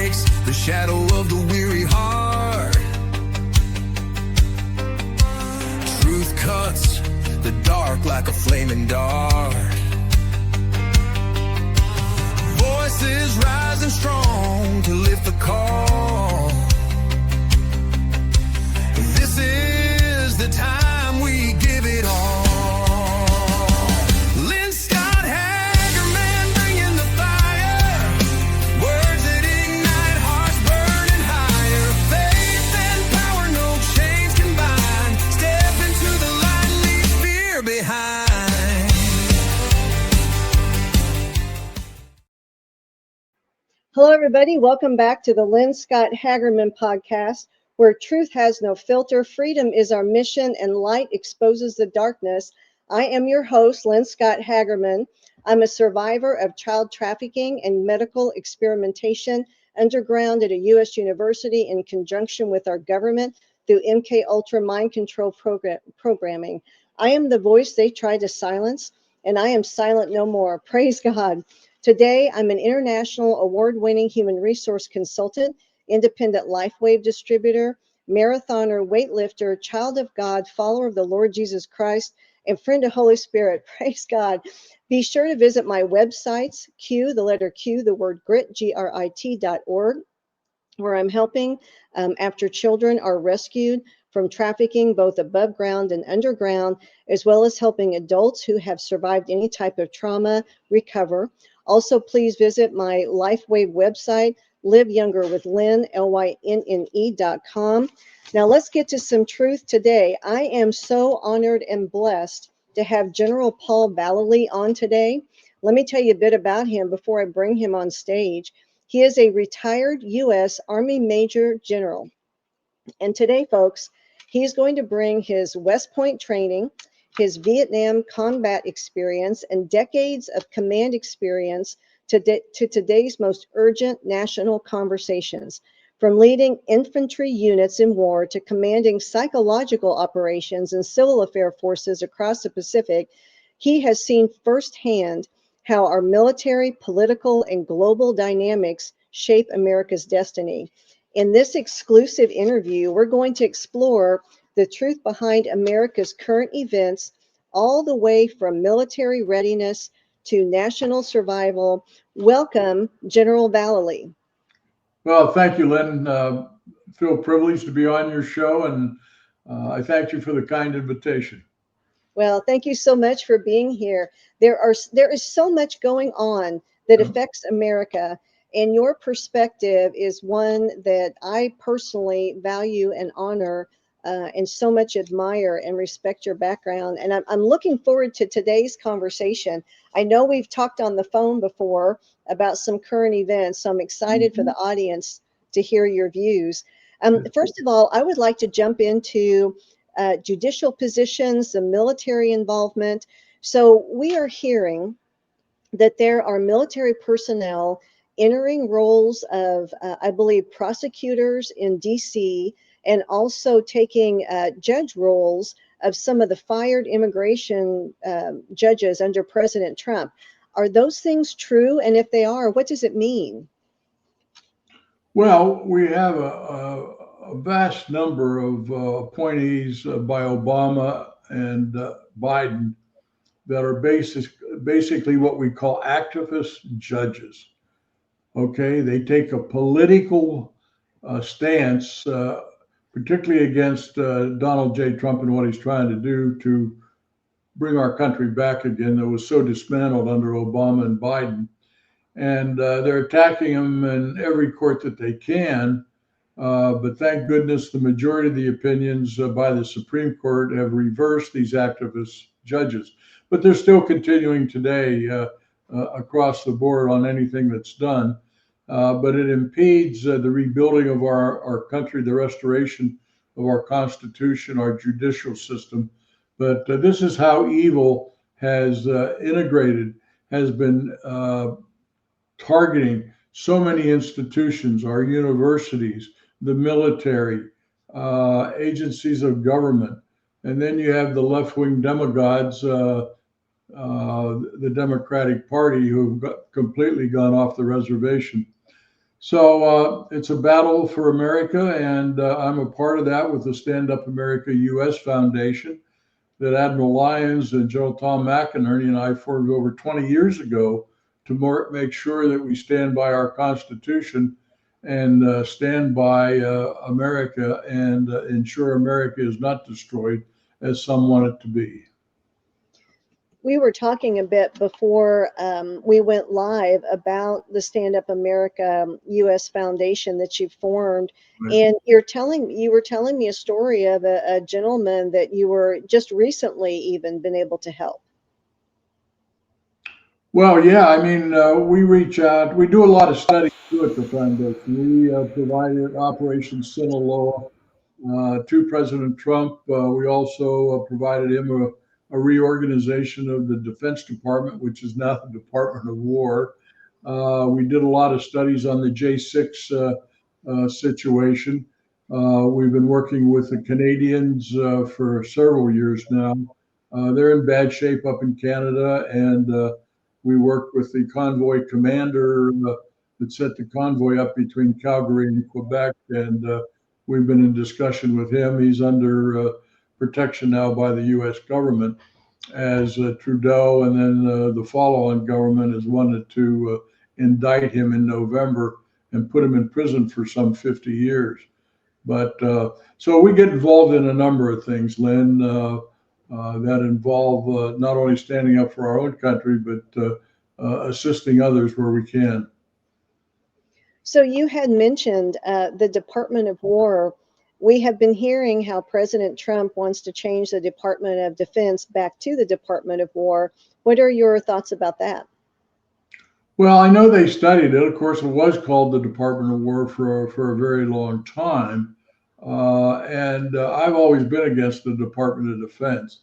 breaks the shadow of the weary heart. Truth cuts the dark like a flaming dart. Voices rising strong to lift the call. This is the time we give it all. Lynne Scott Hagerman bringing the fire. Words that ignite hearts burning higher. Faith and power, no chains can bind. Step into the light, leave fear behind. Hello, everybody. Welcome back to the Lynne Scott Hagerman podcast, where truth has no filter, freedom is our mission, and light exposes the darkness. I am your host, Lynne Scott Hagerman. I'm a survivor of child trafficking and medical experimentation underground at a U.S. university in conjunction with our government through MK Ultra mind control programming. I am the voice they tried to silence, and I am silent no more. Praise God. Today, I'm an international award-winning human resource consultant, independent LifeWave distributor, marathoner, weightlifter, child of God, follower of the Lord Jesus Christ, and friend of Holy Spirit. Praise God. Be sure to visit my websites, Q, the letter Q, the word grit, GRIT.org, where I'm helping after children are rescued from trafficking, both above ground and underground, as well as helping adults who have survived any type of trauma recover. Also, please visit my LifeWave website, Live Younger with Lynne, LYNNE.com. Now let's get to some truth today. I am so honored and blessed to have General Paul Vallely on today. Let me tell you a bit about him before I bring him on stage. He is a retired U.S. Army Major General. And today, folks, he's going to bring his West Point training, his Vietnam combat experience, and decades of command experience to today's most urgent national conversations. From leading infantry units in war to commanding psychological operations and civil affair forces across the Pacific, he has seen firsthand how our military, political, and global dynamics shape America's destiny. In this exclusive interview, we're going to explore the truth behind America's current events, all the way from military readiness to national survival. Welcome, General Vallely. Well, thank you, Lynn. Feel privileged to be on your show, and I thank you for the kind invitation. Well, thank you so much for being here. There is so much going on that affects America, and your perspective is one that I personally value and honor, and so much admire and respect your background. And I'm looking forward to today's conversation. I know we've talked on the phone before about some current events, so I'm excited for the audience to hear your views. First of all, I would like to jump into judicial positions, the military involvement. So we are hearing that there are military personnel entering roles of, I believe, prosecutors in DC, and also taking judge roles of some of the fired immigration judges under President Trump. Are those things true? And if they are, what does it mean? Well, we have a vast number of appointees by Obama and Biden that are basically what we call activist judges. Okay, they take a political stance, particularly against Donald J. Trump and what he's trying to do to bring our country back again that was so dismantled under Obama and Biden. And they're attacking him in every court that they can. But thank goodness the majority of the opinions by the Supreme Court have reversed these activist judges. But they're still continuing today across the board on anything that's done. But it impedes the rebuilding of our country, the restoration of our Constitution, our judicial system. But this is how evil has integrated, has been targeting so many institutions, our universities, the military, agencies of government. And then you have the left-wing demagogues, the Democratic Party, who've completely gone off the reservation. So it's a battle for America, and I'm a part of that with the Stand Up America U.S. Foundation that Admiral Lyons and General Tom McInerney and I formed over 20 years ago to make sure that we stand by our Constitution and stand by America and ensure America is not destroyed as some want it to be. We were talking a bit before we went live about the Stand Up America U.S. Foundation that you formed, Right. and you were telling me a story of a gentleman that you were just recently even been able to help. Well, yeah, I mean, we reach out, we do a lot of studies too at the foundation. We provided Operation Sinaloa to President Trump. We also provided him a reorganization of the Defense Department, which is now the Department of War. We did a lot of studies on the J6 situation. We've been working with the Canadians for several years now. They're in bad shape up in Canada, and we worked with the convoy commander that set the convoy up between Calgary and Quebec, and we've been in discussion with him. He's under protection now by the U.S. government, as Trudeau and then the follow-on government has wanted to indict him in November and put him in prison for some 50 years. But so we get involved in a number of things, Lynn, that involve not only standing up for our own country, but assisting others where we can. So you had mentioned the Department of War. We have been hearing how President Trump wants to change the Department of Defense back to the Department of War. What are your thoughts about that? Well, I know they studied it. Of course, it was called the Department of War for a very long time. And I've always been against the Department of Defense,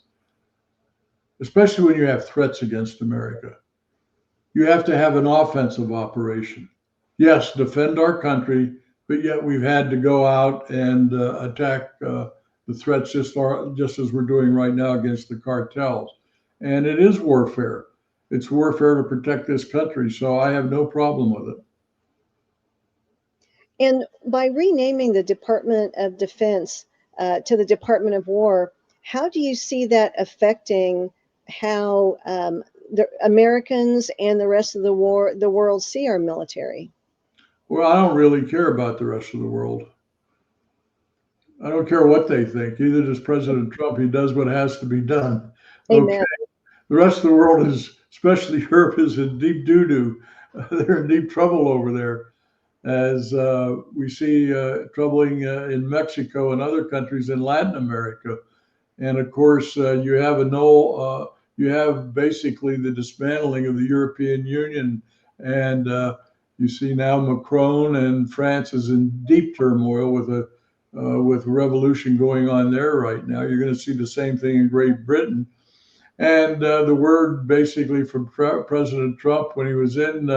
especially when you have threats against America. You have to have an offensive operation. Yes, defend our country, but yet we've had to go out and attack the threats just as we're doing right now against the cartels. And it is warfare. It's warfare to protect this country, so I have no problem with it. And by renaming the Department of Defense to the Department of War, how do you see that affecting how the Americans and the rest of the world see our military? Well, I don't really care about the rest of the world. I don't care what they think. Either does President Trump. He does what has to be done. Amen. Okay. The rest of the world is, especially Europe, is in deep doo-doo. They're in deep trouble over there, as we see troubling in Mexico and other countries in Latin America. And of course, you have basically the dismantling of the European Union, and you see now Macron and France is in deep turmoil with revolution going on there right now. You're going to see the same thing in Great Britain. And the word basically from President Trump when he was in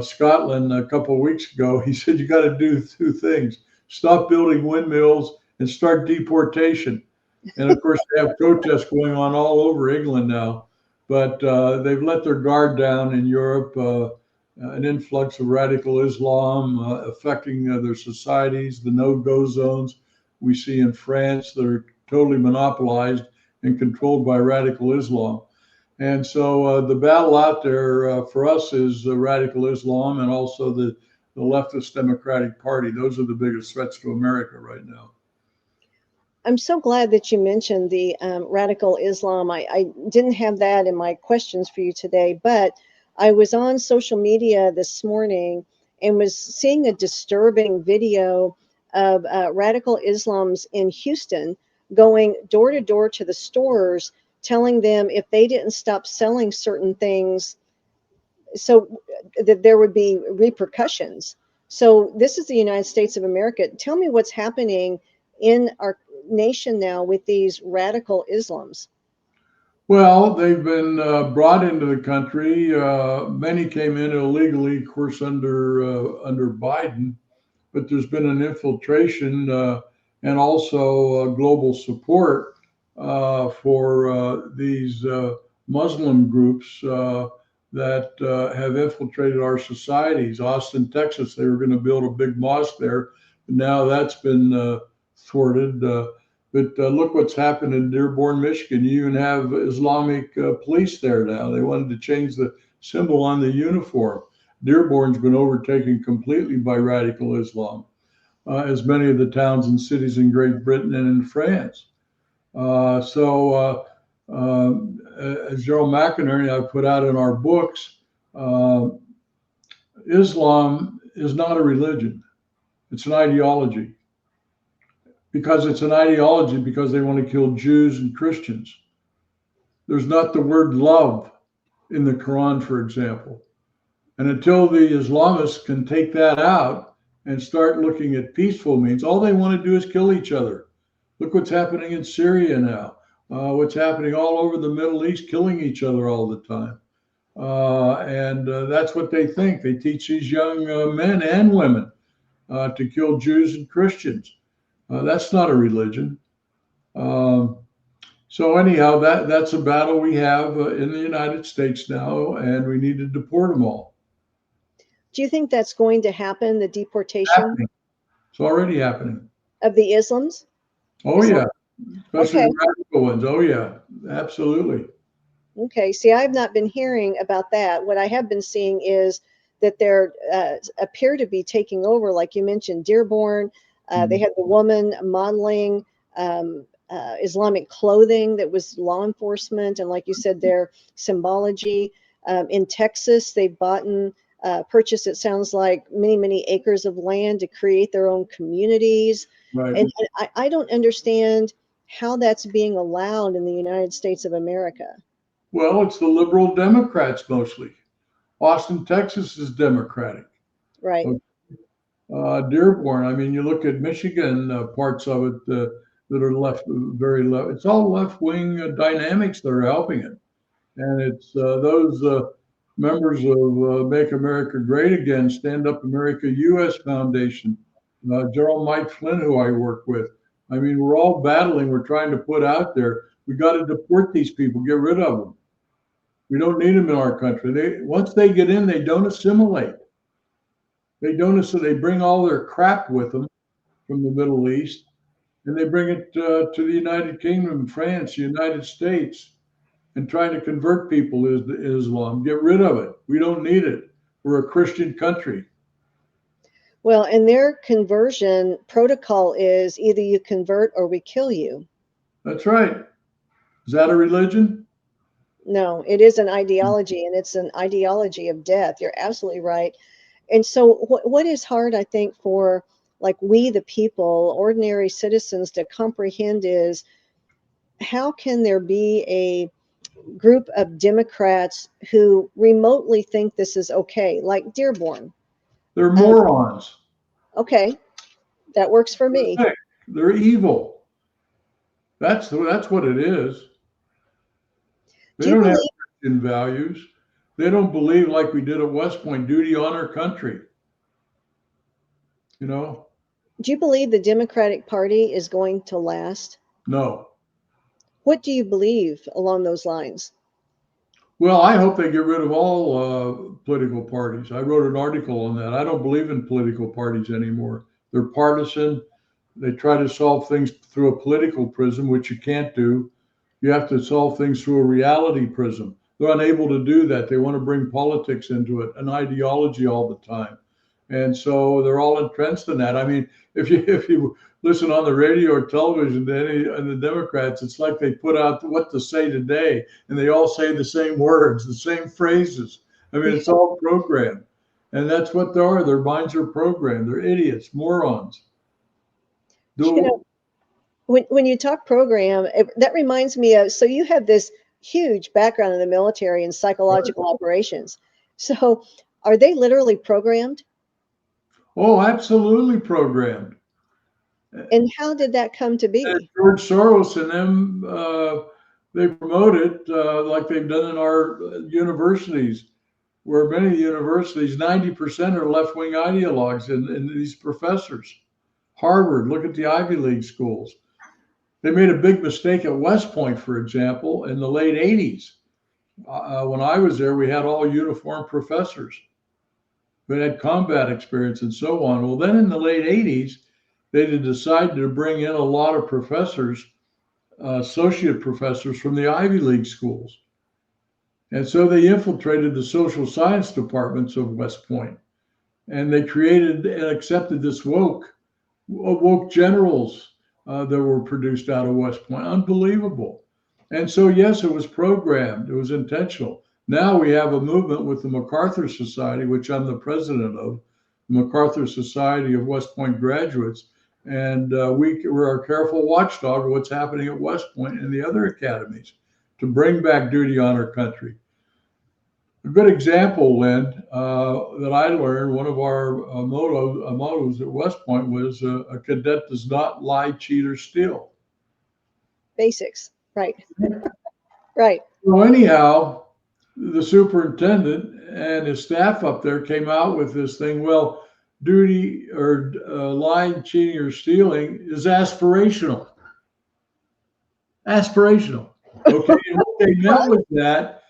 Scotland a couple of weeks ago, he said, you got to do two things: stop building windmills and start deportation. And of course, they have protests going on all over England now, but they've let their guard down in Europe. An influx of radical Islam affecting their societies, the no-go zones we see in France that are totally monopolized and controlled by radical Islam. And so the battle out there for us is radical Islam and also the leftist Democratic Party. Those are the biggest threats to America right now. I'm so glad that you mentioned the radical Islam. I didn't have that in my questions for you today, but I was on social media this morning and was seeing a disturbing video of radical Islams in Houston going door to door to the stores, telling them if they didn't stop selling certain things, so that there would be repercussions. So this is the United States of America. Tell me what's happening in our nation now with these radical Islams. Well, they've been brought into the country. Many came in illegally, of course, under Biden, but there's been an infiltration and also global support for these Muslim groups that have infiltrated our societies. Austin, Texas, they were going to build a big mosque there. But now that's been thwarted. But look what's happened in Dearborn, Michigan. You even have Islamic police there now. They wanted to change the symbol on the uniform. Dearborn's been overtaken completely by radical Islam, as many of the towns and cities in Great Britain and in France. As General McInerney and I put out in our books, Islam is not a religion. It's an ideology. Because it's an ideology because they want to kill Jews and Christians. There's not the word love in the Quran, for example. And until the Islamists can take that out and start looking at peaceful means, all they want to do is kill each other. Look what's happening in Syria now. What's happening all over the Middle East, killing each other all the time. And that's what they think. They teach these young men and women to kill Jews and Christians. That's not a religion. So anyhow, that's a battle we have in the United States now, and we need to deport them all. Do you think that's going to happen, the deportation It's already happening. of the Islams? Oh, yeah. Especially Okay. the radical ones. Oh, yeah, absolutely. Okay. See, I've not been hearing about that. What I have been seeing is that there appear to be taking over, like you mentioned, Dearborn. They had the woman modeling Islamic clothing that was law enforcement. And like you said, their symbology. In Texas, they've purchased, it sounds like, many, many acres of land to create their own communities. Right. And I don't understand how that's being allowed in the United States of America. Well, it's the liberal Democrats mostly. Austin, Texas is Democratic. Right. Dearborn, I mean, you look at Michigan, parts of it that are left, very left. It's all left-wing dynamics that are helping it. And it's those members of Make America Great Again, Stand Up America U.S. Foundation, General Mike Flynn, who I work with. I mean, we're all battling. We're trying to put out there, we got to deport these people, get rid of them. We don't need them in our country. Once they get in, they don't assimilate. They bring all their crap with them from the Middle East, and they bring it to the United Kingdom, France, United States, and trying to convert people to Islam. Get rid of it. We don't need it. We're a Christian country. Well, and their conversion protocol is either you convert or we kill you. That's right. Is that a religion? No, it is an ideology, and it's an ideology of death. You're absolutely right. And so what is hard, I think, for like we, the people, ordinary citizens to comprehend is how can there be a group of Democrats who remotely think this is okay, like Dearborn? They're morons. Okay, that works for me. They're evil. That's what it is. They don't have Christian values. They don't believe, like we did at West Point, duty, honor, country. You know? Do you believe the Democratic Party is going to last? No. What do you believe along those lines? Well, I hope they get rid of all political parties. I wrote an article on that. I don't believe in political parties anymore. They're partisan. They try to solve things through a political prism, which you can't do. You have to solve things through a reality prism. They're unable to do that. They want to bring politics into it, an ideology all the time. And so they're all entrenched in that. I mean, if you listen on the radio or television to any of the Democrats, it's like they put out what to say today, and they all say the same words, the same phrases. I mean, it's all programmed. And that's what they are. Their minds are programmed. They're idiots, morons. When you talk program, that reminds me of, so you have this huge background in the military and psychological operations. So are they literally programmed? Oh, absolutely programmed. And how did that come to be? And George Soros and them, they promote it like they've done in our universities, where many universities, 90% are left-wing ideologues in these professors. Harvard, look at the Ivy League schools. They made a big mistake at West Point, for example, in the late 80s. When I was there, we had all uniformed professors who had combat experience and so on. Well, then in the late 80s, they decided to bring in a lot of professors, associate professors from the Ivy League schools. And so they infiltrated the social science departments of West Point. And they created and accepted this woke generals that were produced out of West Point. Unbelievable. And so, yes, it was programmed. It was intentional. Now we have a movement with the MacArthur Society, which I'm the president of, the MacArthur Society of West Point graduates. And we're a careful watchdog of what's happening at West Point and the other academies to bring back duty, honor, country. A good example, Lynn, that I learned, one of our mottos at West Point was a cadet does not lie, cheat, or steal. Basics, right? Right. So anyhow, the superintendent and his staff up there came out with this thing. Well, duty or lying, cheating, or stealing is aspirational. Aspirational. Okay. And what they meant was that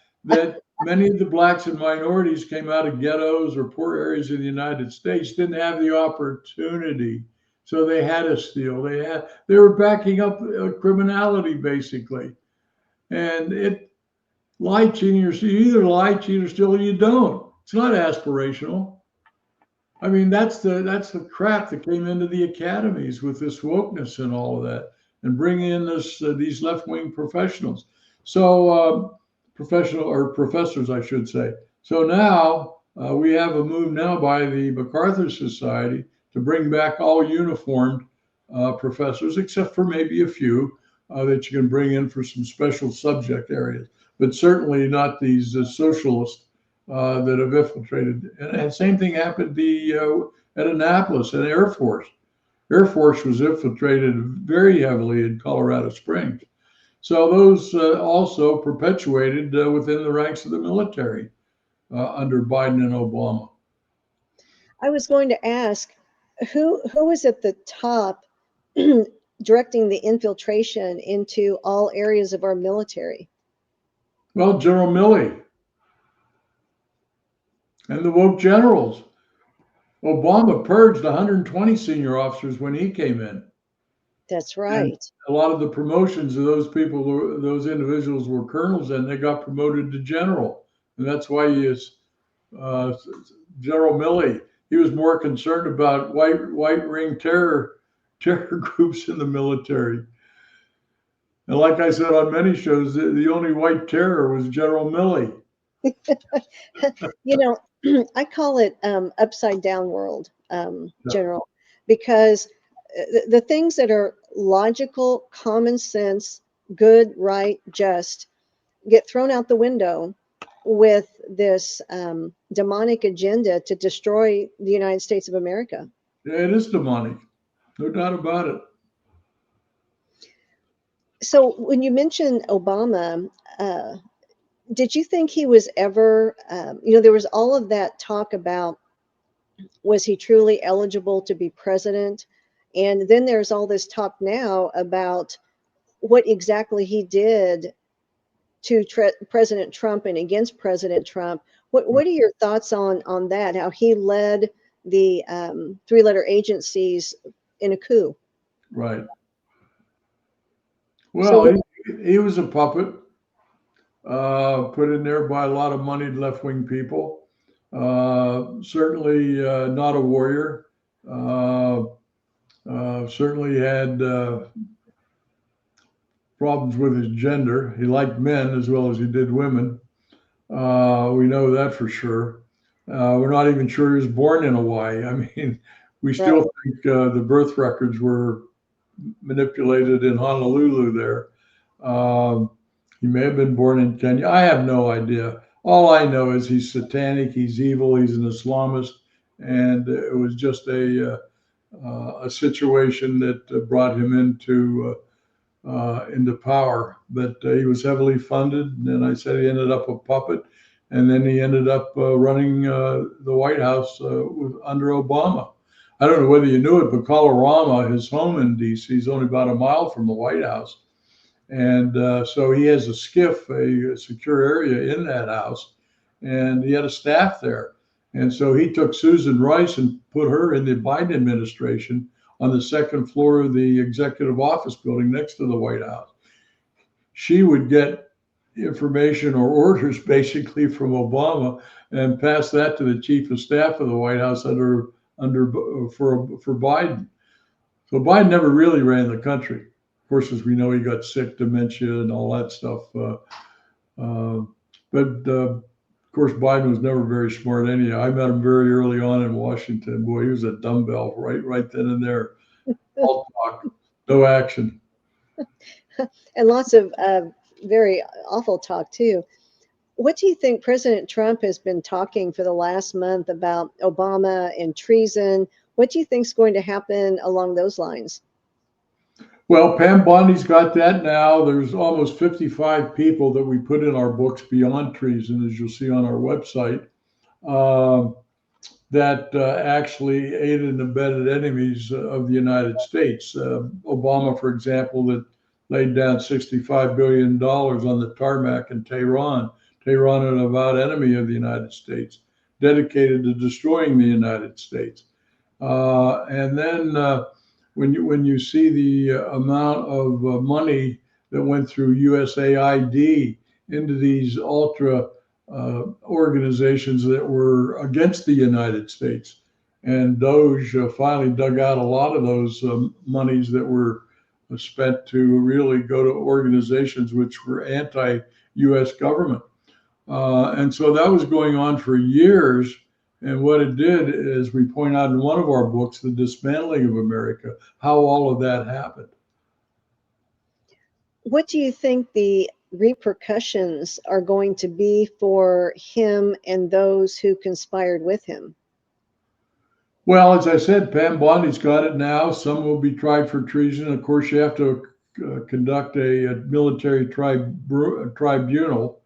many of the blacks and minorities came out of ghettos or poor areas in the United States, didn't have the opportunity. So they had to steal. They were backing up criminality, basically. And lie, cheating, or steal, you either lie, cheat, or steal, or you don't. It's not aspirational. I mean, that's the crap that came into the academies with this wokeness and all of that, and bringing in these left-wing professionals. So professors, I should say. So now we have a move now by the MacArthur Society to bring back all uniformed professors, except for maybe a few that you can bring in for some special subject areas, but certainly not these socialists that have infiltrated. And the same thing happened at Annapolis and Air Force. Air Force was infiltrated very heavily in Colorado Springs. So those also perpetuated within the ranks of the military under Biden and Obama. I was going to ask, who was at the top directing the infiltration into all areas of our military? Well, General Milley and the woke generals. Obama purged 120 senior officers when he came in. That's right. And a lot of the promotions of those people, those individuals were colonels, and they got promoted to general. And that's why he is General Milley. He was more concerned about white ring terror groups in the military. And like I said on many shows, the only white terror was General Milley. You know, I call it upside down world, General, because the things that are logical, common sense, good, right, just get thrown out the window with this demonic agenda to destroy the United States of America. Yeah, it is demonic. No doubt about it. So when you mentioned Obama, did you think he was ever, there was all of that talk about, was he truly eligible to be president? And then there's all this talk now about what exactly he did to President Trump and against President Trump. What are your thoughts on that? How he led the three-letter agencies in a coup? Right. Well, So he was a puppet put in there by a lot of moneyed left-wing people. Certainly not a warrior. Certainly had problems with his gender. He liked men as well as he did women. We know that for sure. We're not even sure he was born in Hawaii. I mean, we still think the birth records were manipulated in Honolulu there. He may have been born in Kenya. I have no idea. All I know is he's satanic, he's evil, he's an Islamist, and it was just a situation that brought him into power. But he was heavily funded, and I said he ended up a puppet, and then he ended up running the White House under Obama. I don't know whether you knew it, but Colorado, his home in D.C., is only about a mile from the White House. And so he has a SCIF, a secure area in that house, and he had a staff there. And so he took Susan Rice and put her in the Biden administration on the second floor of the executive office building next to the White House. She would get information or orders basically from Obama and pass that to the chief of staff of the White House for Biden. So Biden never really ran the country. Of course, as we know, he got sick, dementia, and all that stuff. But of course, Biden was never very smart anyhow. I met him very early on in Washington. Boy, he was a dumbbell right then and there. All talk, no action. And lots of very awful talk too. What do you think President Trump has been talking for the last month about Obama and treason? What do you think is going to happen along those lines? Well, Pam Bondi's got that now. There's almost 55 people that we put in our books beyond treason, as you'll see on our website, that actually aided and abetted enemies of the United States. Obama, for example, that laid down $65 billion on the tarmac in Tehran. Tehran, an avowed enemy of the United States, dedicated to destroying the United States. And then when you see the amount of money that went through USAID into these ultra organizations that were against the United States, and Doge finally dug out a lot of those monies that were spent to really go to organizations which were anti-U.S. government. And so that was going on for years. And what it did, as we point out in one of our books, the dismantling of America, how all of that happened. What do you think the repercussions are going to be for him and those who conspired with him? Well, as I said, Pam Bondi's got it now. Some will be tried for treason. Of course, you have to conduct a military tribunal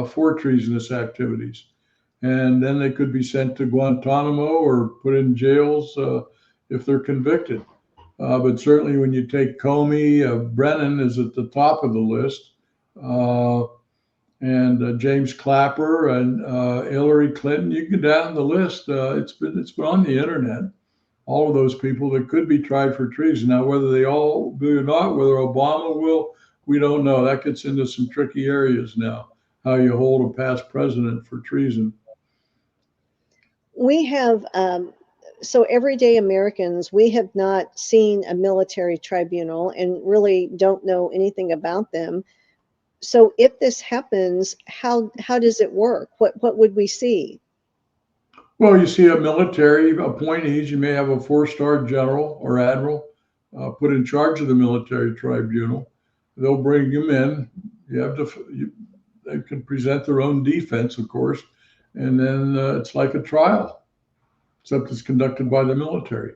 for treasonous activities. And then they could be sent to Guantanamo or put in jails if they're convicted. But certainly when you take Comey, Brennan is at the top of the list, and James Clapper and Hillary Clinton, you can go down the list. It's been on the internet. All of those people that could be tried for treason. Now, whether they all do or not, whether Obama will, we don't know. That gets into some tricky areas now, how you hold a past president for treason. We have, so everyday Americans, we have not seen a military tribunal and really don't know anything about them. So if this happens, how does it work? What would we see? Well, you see a military appointees. You may have a 4-star general or admiral put in charge of the military tribunal. They'll bring him in. They can present their own defense, of course, and then it's like a trial, except it's conducted by the military.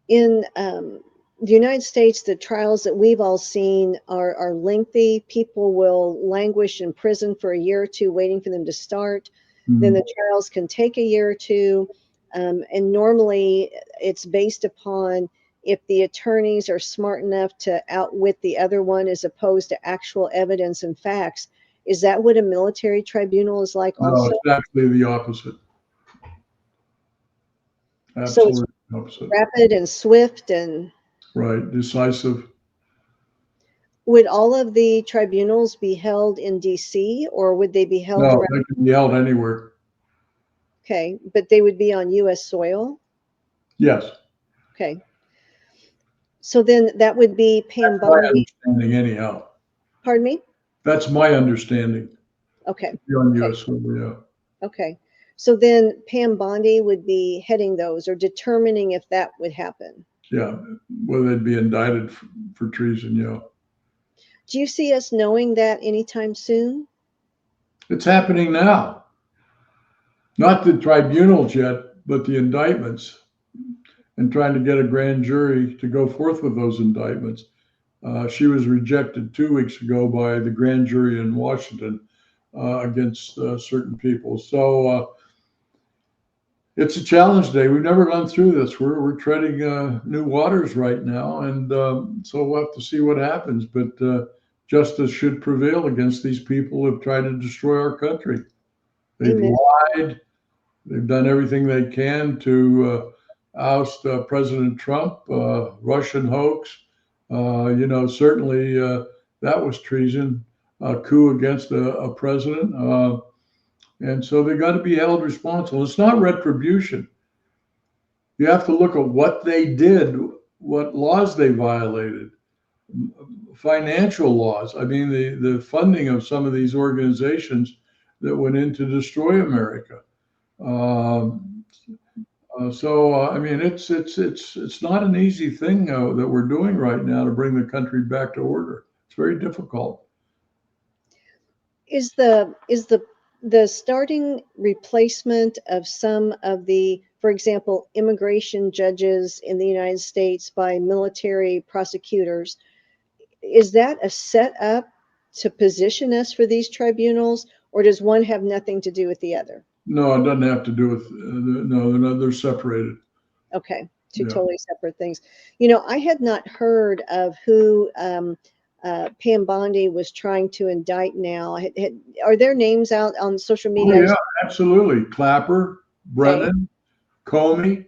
In the United States, the trials that we've all seen are lengthy. People will languish in prison for a year or two waiting for them to start. Mm-hmm. Then the trials can take a year or two. And normally it's based upon if the attorneys are smart enough to outwit the other one as opposed to actual evidence and facts. Is that what a military tribunal is like also? No, it's actually the opposite. Absolutely opposite. Rapid and swift and... Right, decisive. Would all of the tribunals be held in D.C. or would they be held? No, they can be held anywhere. Okay, but they would be on U.S. soil? Yes. Okay. So then that would be Pam Bondi. That's my understanding anyhow. Pardon me? That's my understanding. Okay. On U.S. soil, yeah. Okay. So then Pam Bondi would be heading those or determining if that would happen. Yeah, whether they'd be indicted for treason, yeah. Do you see us knowing that anytime soon? It's happening now. Not the tribunals yet, but the indictments, and trying to get a grand jury to go forth with those indictments. She was rejected 2 weeks ago by the grand jury in Washington against certain people. So It's a challenge day. We've never gone through this. We're treading new waters right now, and so we'll have to see what happens. But justice should prevail against these people who have tried to destroy our country. They've Amen. lied. They've done everything they can to oust President Trump, Russian hoax. Certainly that was treason, a coup against a president. And so they got to be held responsible. It's not retribution. You have to look at what they did, what laws they violated, financial laws. I mean, the funding of some of these organizations that went in to destroy America. I mean, it's not an easy thing that we're doing right now to bring the country back to order. It's very difficult. Is the starting replacement of some of the, for example, immigration judges in the United States by military prosecutors, is that a setup to position us for these tribunals, or does one have nothing to do with the other? No, it doesn't have to do with, no, they're separated. Okay, two Yeah. totally separate things. I had not heard of who Pam Bondi was trying to indict now. Are their names out on social Oh, media? yeah, absolutely. Clapper, Brennan, Comey,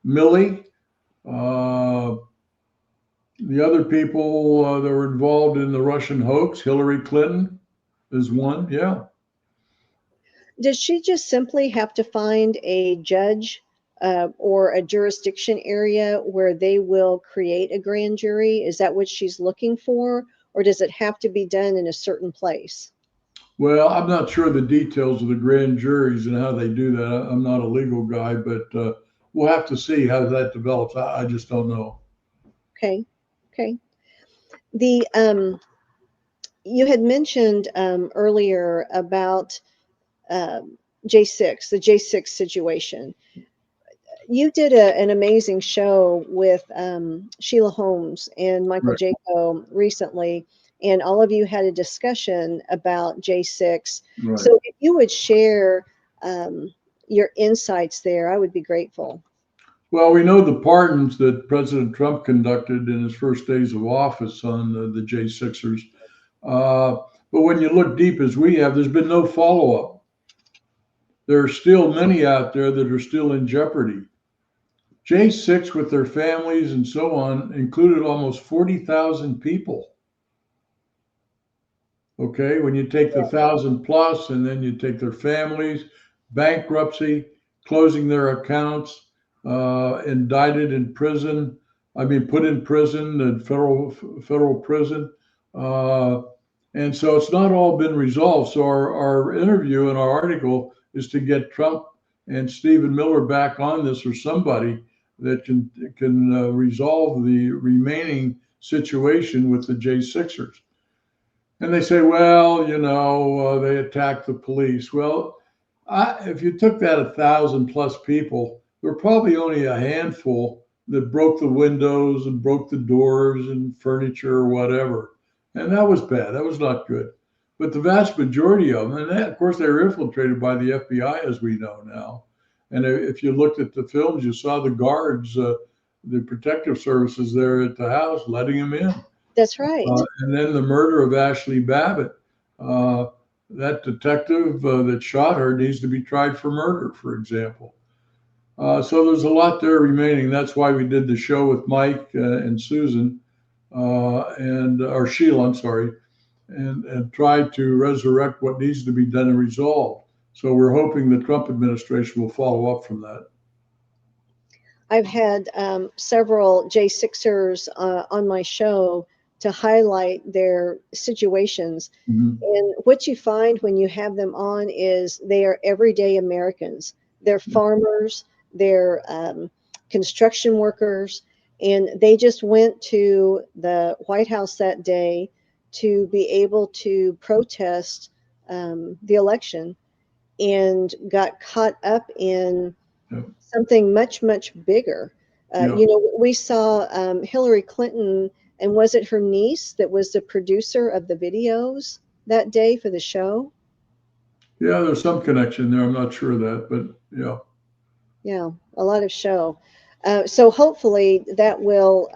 Milley, the other people that were involved in the Russian hoax, Hillary Clinton is one. Yeah. Does she just simply have to find a judge or a jurisdiction area where they will create a grand jury? Is that what she's looking for? Or does it have to be done in a certain place? Well, I'm not sure the details of the grand juries and how they do that. I'm not a legal guy, but we'll have to see how that develops. I just don't know. Okay. The you had mentioned earlier about J6, the J6 situation. You did an amazing show with Sheila Holmes and Michael Right. Jaco recently, and all of you had a discussion about J6. Right. So if you would share your insights there, I would be grateful. Well, we know the pardons that President Trump conducted in his first days of office on the J6ers. But when you look deep as we have, there's been no follow-up. There are still many out there that are still in jeopardy. J6 with their families and so on included almost 40,000 people. Okay, when you take the 1,000 plus and then you take their families, bankruptcy, closing their accounts, indicted in prison, put in prison, and federal prison. And so it's not all been resolved. So our interview and our article is to get Trump and Stephen Miller back on this, or somebody that can resolve the remaining situation with the J6ers. And they say, well, they attacked the police. Well, if you took that 1,000 plus people, there were probably only a handful that broke the windows and broke the doors and furniture or whatever. And that was bad. That was not good. But the vast majority of them, and of course, they were infiltrated by the FBI, as we know now. And if you looked at the films, you saw the guards, the protective services there at the house letting them in. That's right. And then the murder of Ashley Babbitt. That detective that shot her needs to be tried for murder, for example. So there's a lot there remaining. That's why we did the show with Mike and Susan, or Sheila, I'm sorry, and tried to resurrect what needs to be done and resolved. So we're hoping the Trump administration will follow up from that. I've had several J6ers on my show to highlight their situations. Mm-hmm. And what you find when you have them on is they are everyday Americans. They're farmers, they're construction workers, and they just went to the White House that day to be able to protest the election, and got caught up in something much, much bigger. We saw Hillary Clinton, and was it her niece that was the producer of the videos that day for the show? Yeah, there's some connection there. I'm not sure of that, but yeah. Yeah, a lot of show. So hopefully that will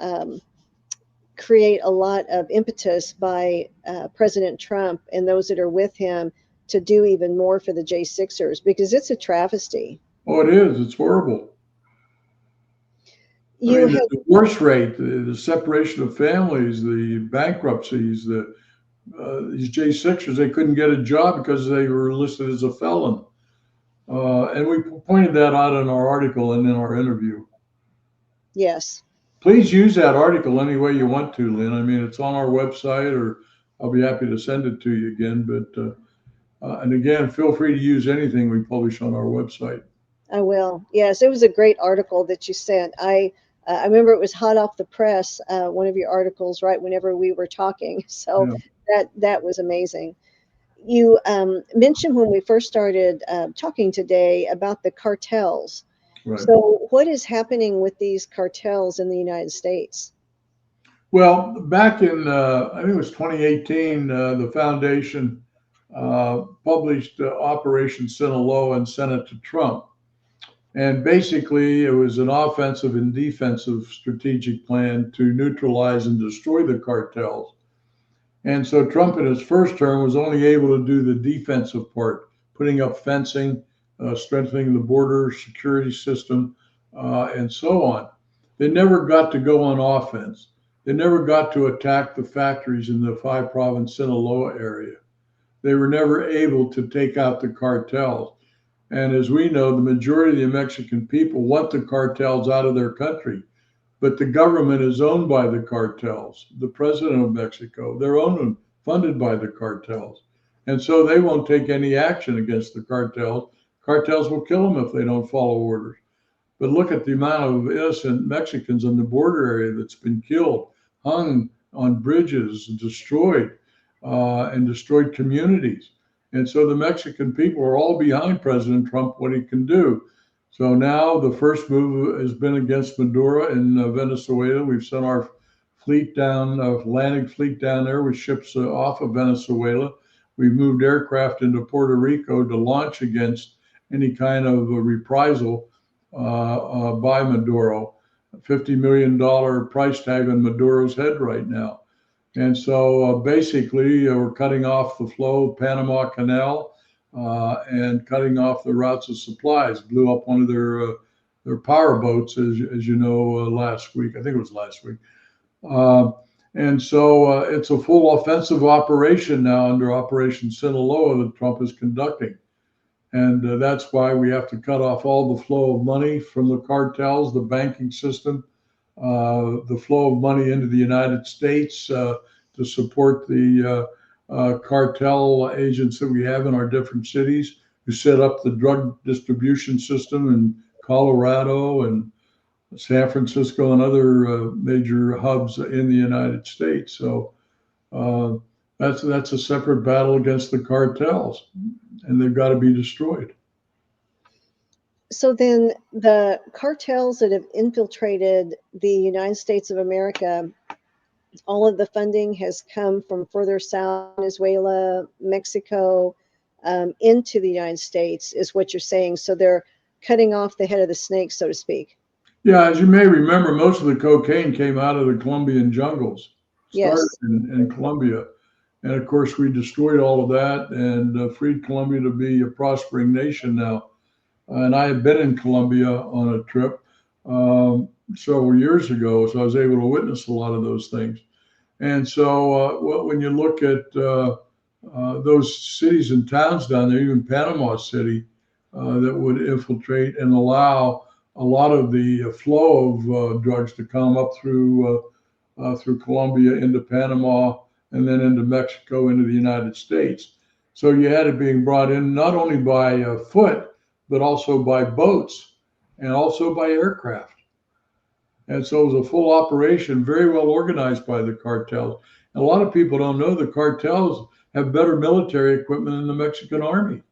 create a lot of impetus by President Trump and those that are with him to do even more for the J6ers, because it's a travesty. Oh, it is. It's horrible. I You mean, the had, divorce rate, the separation of families, the bankruptcies, these J6ers, they couldn't get a job because they were listed as a felon. And we pointed that out in our article and in our interview. yes, Please use that article any way you want to, Lynn. I mean, it's on our website, or I'll be happy to send it to you again. And again, feel free to use anything we publish on our website. I will. Yes, it was a great article that you sent. I remember it was hot off the press, one of your articles, right whenever we were talking. So Yeah, that was amazing. You mentioned when we first started talking today about the cartels. right. So what is happening with these cartels in the United States? Well, back in, I think it was 2018, the foundation published Operation Sinaloa and sent it to Trump. And basically, it was an offensive and defensive strategic plan to neutralize and destroy the cartels. And so Trump in his first term was only able to do the defensive part, putting up fencing, strengthening the border security system, and so on. They never got to go on offense. They never got to attack the factories in the 5-province Sinaloa area. They were never able to take out the cartels. And as we know, the majority of the Mexican people want the cartels out of their country. But the government is owned by the cartels. The president of Mexico, they're owned and funded by the cartels. And so they won't take any action against the cartels. Cartels will kill them if they don't follow orders. But look at the amount of innocent Mexicans in the border area that's been killed, hung on bridges, destroyed, and destroyed communities. And so the Mexican people are all behind President Trump, what he can do. So now the first move has been against Maduro in Venezuela. We've sent our fleet down, Atlantic fleet down there with ships off of Venezuela. We've moved aircraft into Puerto Rico to launch against any kind of reprisal by Maduro. $50 million price tag on Maduro's head right now. And so basically, we're cutting off the flow of Panama Canal and cutting off the routes of supplies. Blew up one of their power boats, as you know, last week. I think it was last week. And so it's a full offensive operation now under Operation Sinaloa that Trump is conducting. And that's why we have to cut off all the flow of money from the cartels, the banking system, the flow of money into the United States to support the cartel agents that we have in our different cities who set up the drug distribution system in Colorado and San Francisco and other major hubs in the United States. So that's a separate battle against the cartels, and they've got to be destroyed. So then the cartels that have infiltrated the United States of America, all of the funding has come from further south, Venezuela, Mexico, into the United States, is what you're saying. So they're cutting off the head of the snake, so to speak. Yeah, as you may remember, most of the cocaine came out of the Colombian jungles, started Yes. in Colombia. And of course, we destroyed all of that and freed Colombia to be a prospering nation now. And I had been in Colombia on a trip several years ago, so I was able to witness a lot of those things. And so when you look at those cities and towns down there, even Panama City, that would infiltrate and allow a lot of the flow of drugs to come up through Colombia into Panama and then into Mexico, into the United States. So you had it being brought in not only by foot, but also by boats and also by aircraft. And so it was a full operation, very well organized by the cartels. And a lot of people don't know the cartels have better military equipment than the Mexican army.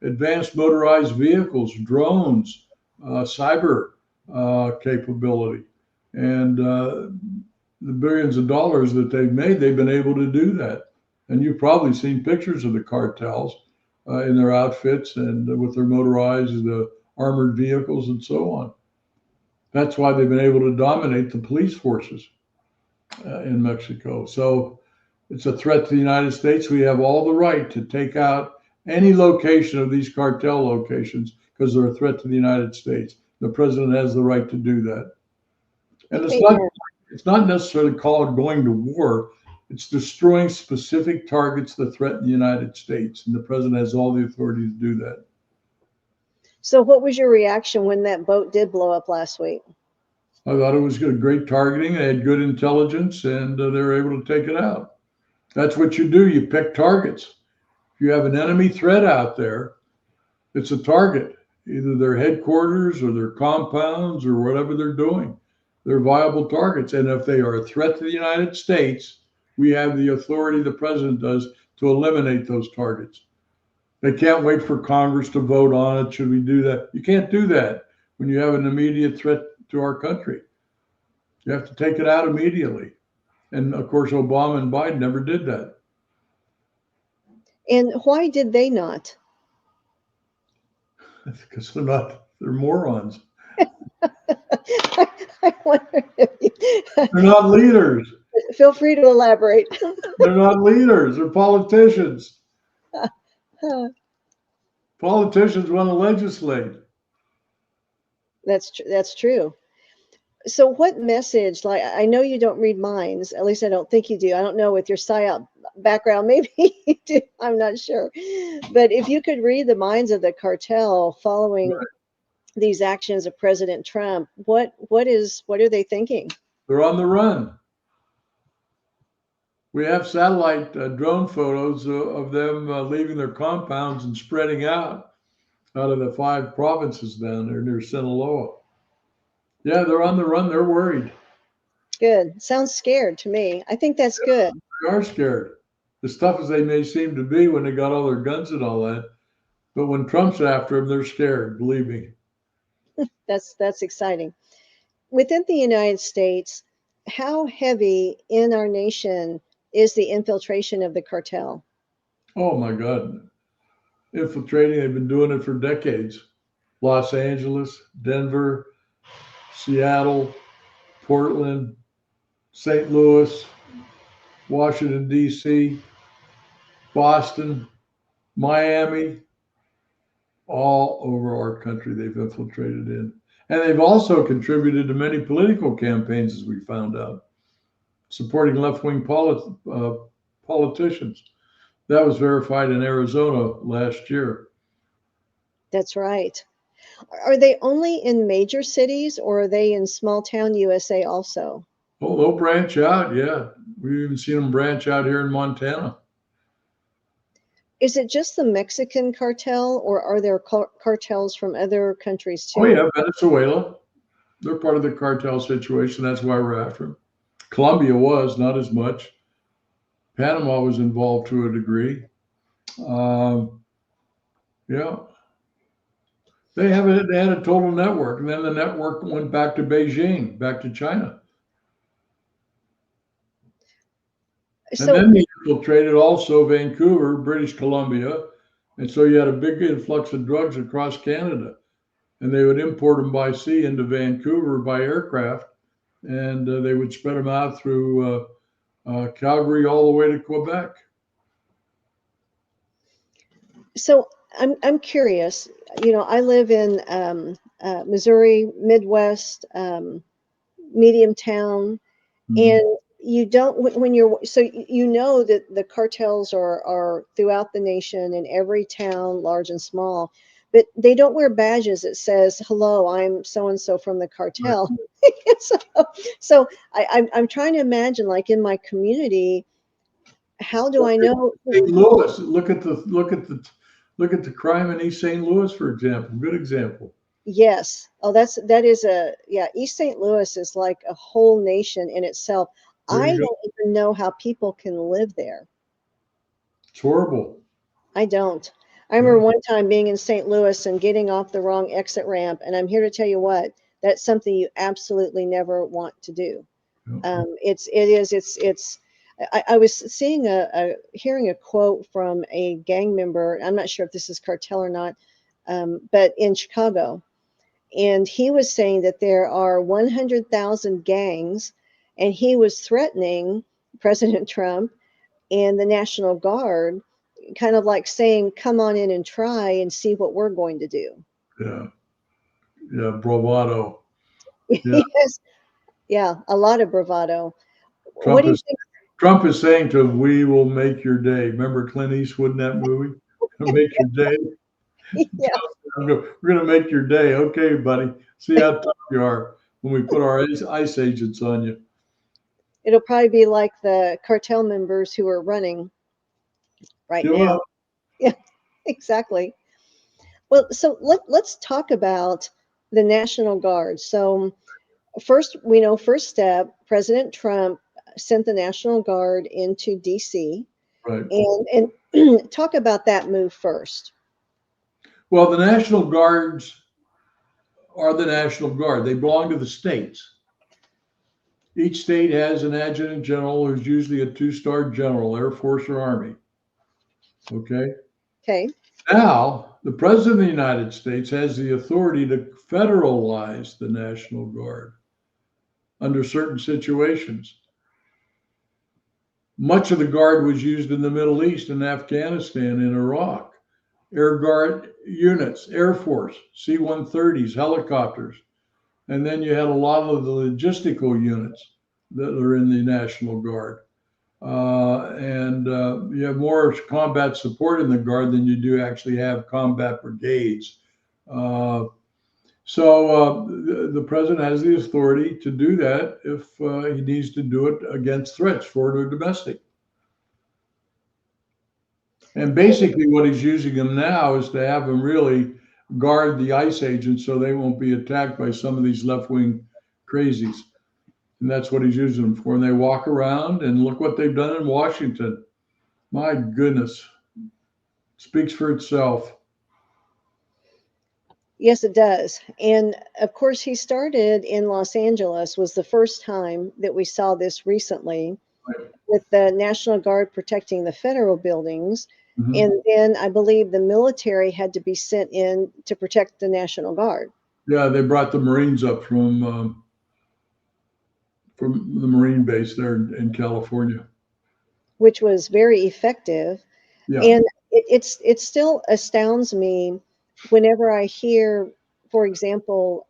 Advanced motorized vehicles, drones, cyber capability. And the billions of dollars that they've made, they've been able to do that. And you've probably seen pictures of the cartels in their outfits and with their motorized armored vehicles, and so on. That's why they've been able to dominate the police forces in Mexico. So it's a threat to the United States. We have all the right to take out any location of these cartel locations because they're a threat to the United States. The president has the right to do that. And it's not necessarily called going to war. It's destroying specific targets that threaten the United States. And the president has all the authority to do that. So what was your reaction when that boat did blow up last week? I thought it was good, great targeting. They had good intelligence, and they were able to take it out. That's what you do. You pick targets. If you have an enemy threat out there, it's a target, either their headquarters or their compounds or whatever they're doing. They're viable targets. And if they are a threat to the United States, we have the authority, the president does, to eliminate those targets. They can't wait for Congress to vote on it. Should we do that? You can't do that when you have an immediate threat to our country. You have to take it out immediately. And of course, Obama and Biden never did that. And why did they not? Because they're morons. I wonder if They're not leaders. feel free to elaborate. They're not leaders. They're politicians. Politicians want to legislate. That's true. So what message, like, I know you don't read minds, at least I don't think you do. I don't know, with your PSYOP background, maybe you do, I'm not sure. But if you could read the minds of the cartel following these actions of President Trump, what are they thinking? They're on the run. We have satellite drone photos of them leaving their compounds and spreading out of the 5 provinces down there near Sinaloa. Yeah, they're on the run. They're worried. Good. Sounds scared to me. I think that's good. They are scared. As tough as they may seem to be when they got all their guns and all that, but when Trump's after them, they're scared, believe me. That's exciting. Within the United States, how heavy in our nation is the infiltration of the cartel? Oh my God. Infiltrating, they've been doing it for decades. Los Angeles, Denver, Seattle, Portland, St. Louis, Washington, D.C., Boston, Miami, all over our country they've infiltrated in. And they've also contributed to many political campaigns, as we found out, supporting left-wing politicians. That was verified in Arizona last year. That's right. Are they only in major cities, or are they in small town USA also? Oh, they'll branch out, yeah. We've even seen them branch out here in Montana. Is it just the Mexican cartel, or are there cartels from other countries too? Oh yeah, Venezuela. They're part of the cartel situation. That's why we're after them. Colombia was, not as much. Panama was involved to a degree. Yeah. They had a total network, and then the network went back to Beijing, back to China. And then they infiltrated also Vancouver, British Columbia. And so you had a big influx of drugs across Canada. And they would import them by sea into Vancouver by aircraft. And they would spread them out through Calgary all the way to Quebec. So I'm curious. You know, I live in Missouri, Midwest, medium town, and you don't, when you're, so you know that the cartels are throughout the nation, in every town, large and small, but they don't wear badges that says, hello, I'm so-and-so from the cartel. Right. so I'm trying to imagine, like, in my community, how do I know? St. Louis, look at the crime in East St. Louis, for example. Good example. Yes. Oh, that is East St. Louis is like a whole nation in itself. I don't even know how people can live there. It's horrible. I don't. I remember one time being in St. Louis and getting off the wrong exit ramp. And I'm here to tell you what, that's something you absolutely never want to do. I was hearing a quote from a gang member. I'm not sure if this is cartel or not, but in Chicago. And he was saying that there are 100,000 gangs, and he was threatening President Trump and the National Guard, kind of like saying, come on in and try and see what we're going to do. Yeah. Yeah. Bravado. Yeah. Yes. Yeah, a lot of bravado. What Trump do you is Trump is saying to him, "We will make your day." Remember Clint Eastwood in that movie? Make your day. think? Yeah, We're going to make your day. Okay, buddy. See how tough you are when we put our ICE agents on you. it'll probably be like the cartel members who are running right Give now. up. Yeah, exactly. Well, so let's talk about the National Guard. So first, we know first step, President Trump sent the National Guard into DC, Right. and talk about that move first. Well, the National Guards are the National Guard. They belong to the states. Each state has an adjutant general who's usually a two-star general, Air Force or Army. Okay. Okay. Now, the President of the United States has the authority to federalize the National Guard under certain situations. Much of the Guard was used in the Middle East and Afghanistan and Iraq. Air Guard units, Air Force, C-130s, helicopters. And then you had a lot of the logistical units that are in the National Guard. And you have more combat support in the Guard than you do actually have combat brigades. So the president has the authority to do that if he needs to do it against threats, foreign or domestic. And basically what he's using them now is to have them really guard the ICE agents so they won't be attacked by some of these left-wing crazies. And that's what he's using them for. And they walk around and look what they've done in Washington. My goodness. Speaks for itself. Yes, it does. And of course, he started in Los Angeles, was the first time that we saw this recently, Right. with the National Guard protecting the federal buildings. Mhm. And then I believe the military had to be sent in to protect the National Guard. Yeah, they brought the Marines up from the Marine base there in California. Which was very effective. Yeah. And it still astounds me whenever I hear, for example,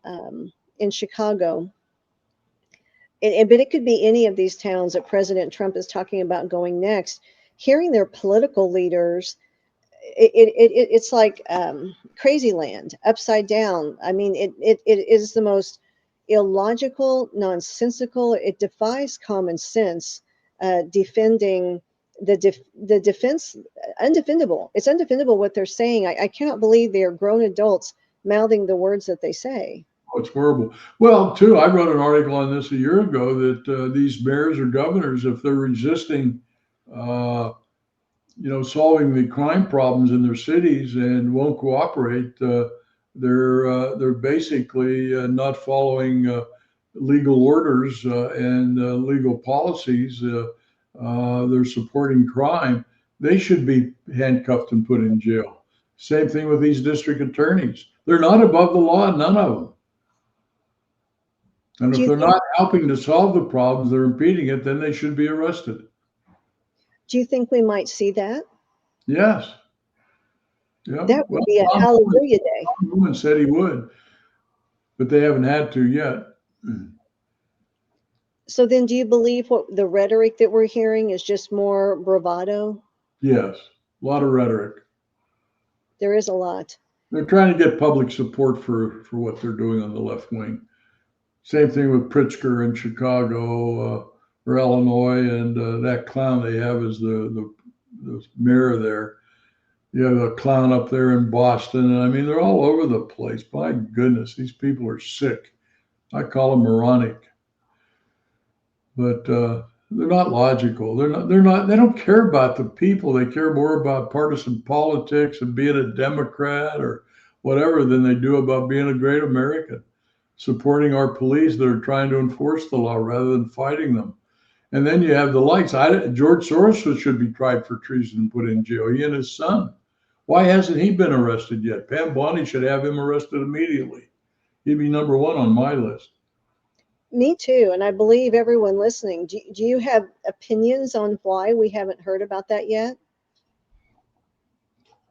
in Chicago, but it could be any of these towns that President Trump is talking about going next, hearing their political leaders, it's like crazy land, upside down. I mean, it is the most illogical, nonsensical. It defies common sense, defending the defense, undefendable. It's undefendable what they're saying. I cannot believe they are grown adults mouthing the words that they say. Oh, it's horrible. Well, too, I wrote an article on this a year ago that these mayors or governors, if they're resisting, solving the crime problems in their cities and won't cooperate, they're basically not following legal orders and legal policies. They're supporting crime. They should be handcuffed and put in jail. Same thing with these district attorneys. They're not above the law, none of them. And if they're not helping to solve the problems, they're impeding it, then they should be arrested. Do you think we might see that? Yes. Yeah. That would be a hallelujah day. Tom Newman said he would, but they haven't had to yet. So then do you believe what the rhetoric that we're hearing is just more bravado? Yes. A lot of rhetoric. There is a lot. They're trying to get public support for what they're doing on the left wing. Same thing with Pritzker in Chicago or Illinois, and that clown they have is the mayor there. You have a clown up there in Boston, and I mean they're all over the place. My goodness, these people are sick. I call them moronic, but they're not logical. They're not. They don't care about the people. They care more about partisan politics and being a Democrat or whatever than they do about being a great American, supporting our police that are trying to enforce the law rather than fighting them. And then you have the likes. George Soros should be tried for treason and put in jail. He and his son. Why hasn't he been arrested yet? Pam Bondi should have him arrested immediately. He'd be number one on my list. Me too. And I believe everyone listening. Do you have opinions on why we haven't heard about that yet?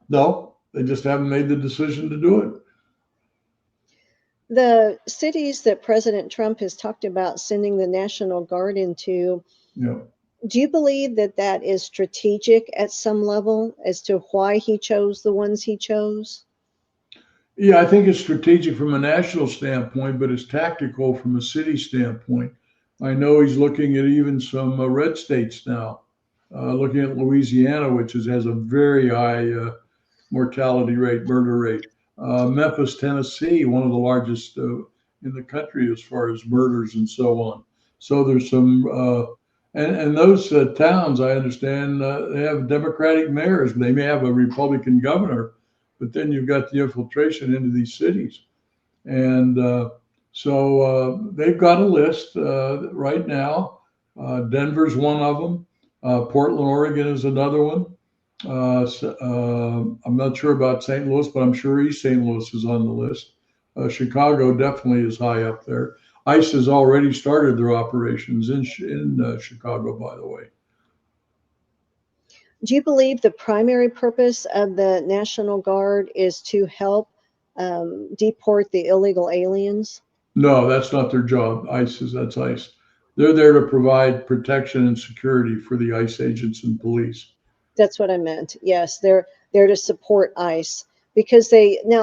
No, they just haven't made the decision to do it. The cities that President Trump has talked about sending the National Guard into, Yeah. do you believe that that is strategic at some level as to why he chose the ones he chose? Yeah, I think it's strategic from a national standpoint, but it's tactical from a city standpoint. I know he's looking at even some red states now, looking at Louisiana, which has a very high mortality rate, murder rate. Memphis, Tennessee, one of the largest in the country as far as murders and so on. So there's some, and those towns, I understand, they have Democratic mayors. They may have a Republican governor, but then you've got the infiltration into these cities. And so they've got a list right now. Denver's one of them. Portland, Oregon is another one. I'm not sure about St. Louis, but I'm sure East St. Louis is on the list. Chicago definitely is high up there. ICE has already started their operations in Chicago, by the way. Do you believe the primary purpose of the National Guard is to help deport the illegal aliens? No, that's not their job. That's ICE. They're there to provide protection and security for the ICE agents and police. That's what I meant. Yes, they're there to support ICE because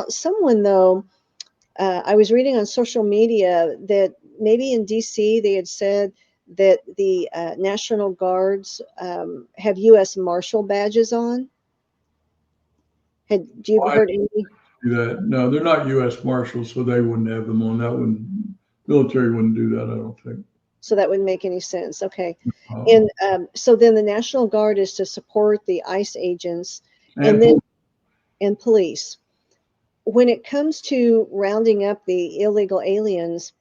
someone though, I was reading on social media that maybe in DC they had said that the National Guards have U.S. Marshal badges on. Do you ever heard any? That. No, they're not U.S. Marshals, so they wouldn't have them on. Military wouldn't do that, I don't think. So that wouldn't make any sense. Okay. Uh, And so then the National Guard is to support the ICE agents and and police. When it comes to rounding up the illegal aliens,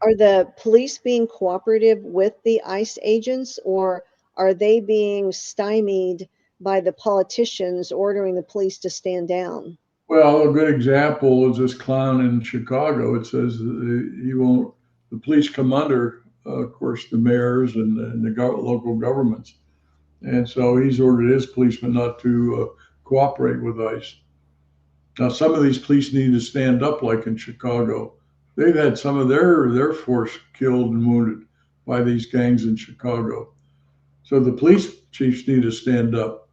are the police being cooperative with the ICE agents, or are they being stymied by the politicians ordering the police to stand down? Well, a good example is this clown in Chicago. It says the police come under, of course, the mayors and the local governments. And so he's ordered his policemen not to cooperate with ICE. Now, some of these police need to stand up, like in Chicago. They've had some of their force killed and wounded by these gangs in Chicago. So the police chiefs need to stand up.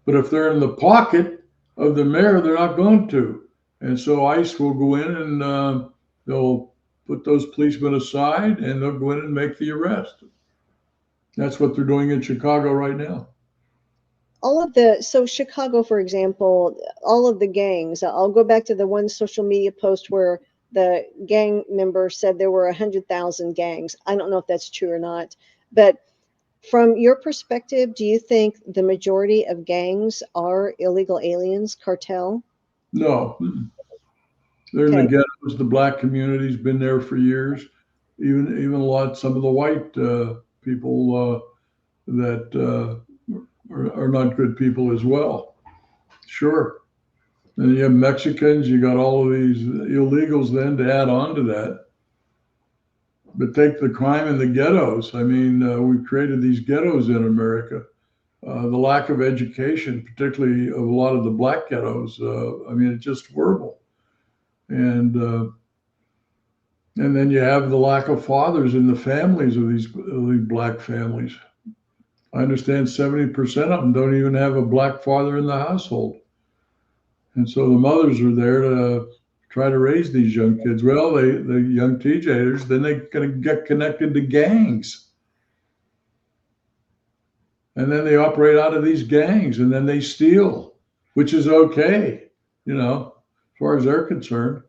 But if they're in the pocket of the mayor, they're not going to. And so ICE will go in and they'll put those policemen aside and they'll go in and make the arrest. That's what they're doing in Chicago right now. So Chicago, for example, all of the gangs, I'll go back to the one social media post where the gang member said there were 100,000 gangs. I don't know if that's true or not, but from your perspective, do you think the majority of gangs are illegal aliens, cartel? No, they're in the ghettos. The black community's been there for years. Even some of the white people that are not good people as well. Sure. And you have Mexicans, you got all of these illegals then to add on to that. But take the crime in the ghettos. I mean, we've created these ghettos in America. The lack of education, particularly of a lot of the black ghettos, it's just horrible. And then you have the lack of fathers in the families of these black families. I understand 70% of them don't even have a black father in the household. And so the mothers are there to try to raise these young kids. Well, the young teenagers, then they're going to get connected to gangs. And then they operate out of these gangs and then they steal, which is okay, as far as they're concerned.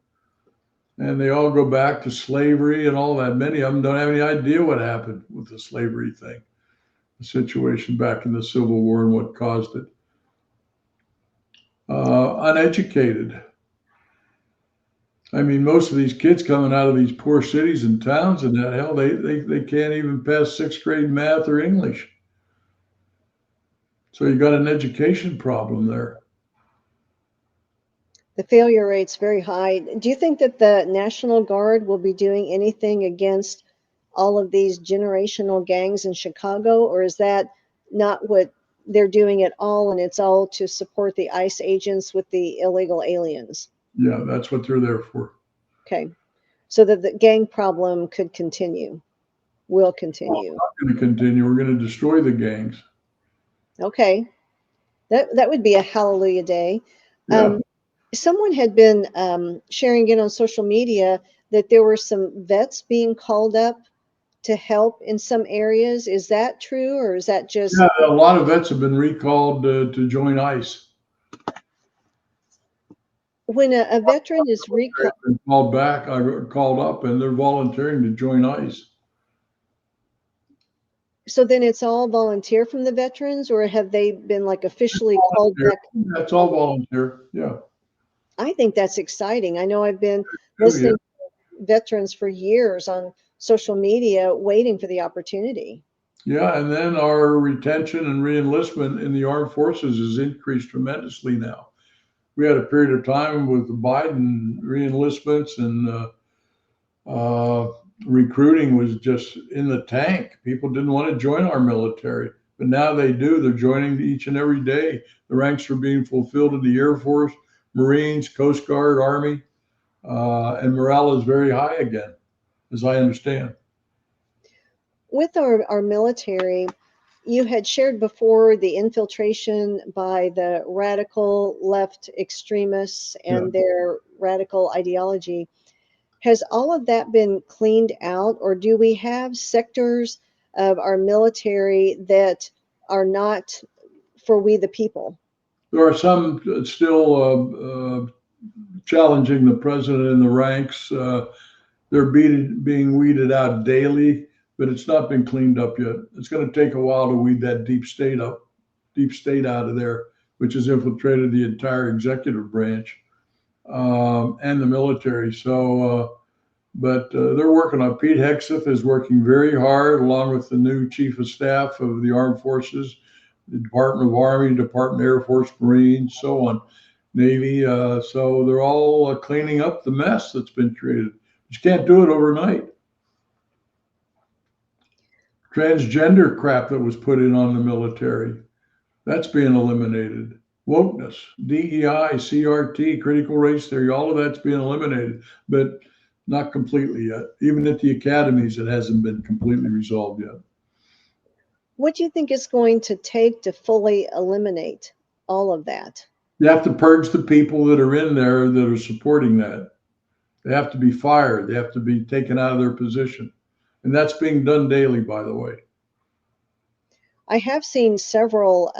And they all go back to slavery and all that. Many of them don't have any idea what happened with the slavery thing, the situation back in the Civil War and what caused it. Uneducated. I mean, most of these kids coming out of these poor cities and towns and that, hell, they can't even pass sixth grade math or English. So you got an education problem there. The failure rate's very high. Do you think that the National Guard will be doing anything against all of these generational gangs in Chicago, or is that not what they're doing at all, and it's all to support the ICE agents with the illegal aliens? Yeah, that's what they're there for. Okay. So that the gang problem could will Well, continue. it's not going to continue. We're going to destroy the gangs. Okay. That would be a hallelujah day. Yeah. Someone had been sharing it on social media that there were some vets being called up to help in some areas. Is that true, or is that just Yeah, a lot of vets have been recalled to join ICE. when a veteran is recalled? They've been called back, called up, and they're volunteering to join ICE. So then it's all volunteer from the veterans, or have they been like officially called Volunteer. back? That's all volunteer. Yeah. I think that's exciting. I know I've been Oh, yeah. listening to veterans for years on social media waiting for the opportunity. Yeah, and then our retention and reenlistment in the armed forces has increased tremendously now. We had a period of time with the Biden reenlistments and recruiting was just in the tank. People didn't want to join our military, but now they do. They're joining each and every day. The ranks are being fulfilled in the Air Force, Marines, Coast Guard, Army, and morale is very high again, as I understand. With our military, you had shared before the infiltration by the radical left extremists Yeah. and their radical ideology. Has all of that been cleaned out, or do we have sectors of our military that are not for we the people? There are some still challenging the president in the ranks. They're being weeded out daily, but it's not been cleaned up yet. It's going to take a while to weed that deep state out of there, which has infiltrated the entire executive branch and the military. But they're working on. Pete Hegseth is working very hard, along with the new chief of staff of the armed forces, the Department of Army, Department of Air Force, Marines, so on, Navy. So they're all cleaning up the mess that's been created. You can't do it overnight. Transgender crap that was put in on the military, that's being eliminated. Wokeness, DEI, CRT, critical race theory, all of that's being eliminated, but not completely yet. Even at the academies, it hasn't been completely resolved yet. What do you think it's going to take to fully eliminate all of that? You have to purge the people that are in there that are supporting that. They have to be fired. They have to be taken out of their position. And that's being done daily, by the way. I have seen several.